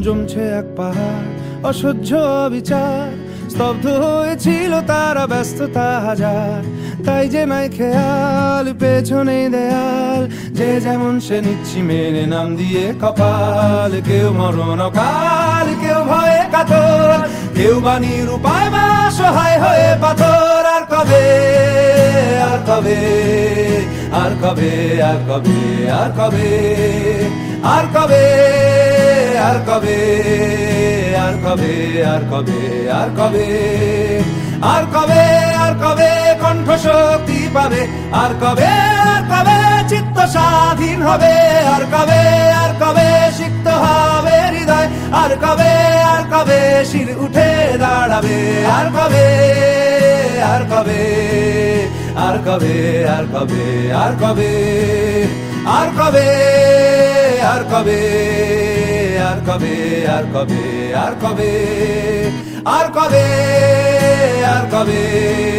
জমছে এক পাহাড়, অসহ্য অবিচার, স্তব্ধ হয়েছিল তারা, ব্যস্ততা হাজার। তাই যে নাই খেয়াল, পেছনে দেয়াল, যে যেমন সে নিচ্ছি মেনে নাম দিয়ে কপাল। কেউ মরণ কাল, কেউ ভয়ে কাতর, কেউ বা নিরুপায় বা সহায় হয়ে পাথর। আর কবে, আর কবে, আর কবে, আর কবে, আর কবে, আর কবে, আর কবে, আর কবে, আর কবে, আর কবে, আর কবে, আর কবে কণ্ঠ শক্তি পাবে, আর কবে, আর কবে চিত্ত স্বাধীন হবে, আর কবে, আর কবে সিক্ত হবে হৃদয়, আর কবে, আর কবে শির উঠে দাঁড়াবে, আর কবে, আর কবে, আর কবে, আর কবে, আর কবে, আর কবে, আর কবে, আর কবে, আর কবে, আর কবে, আর কবে, আর কবে।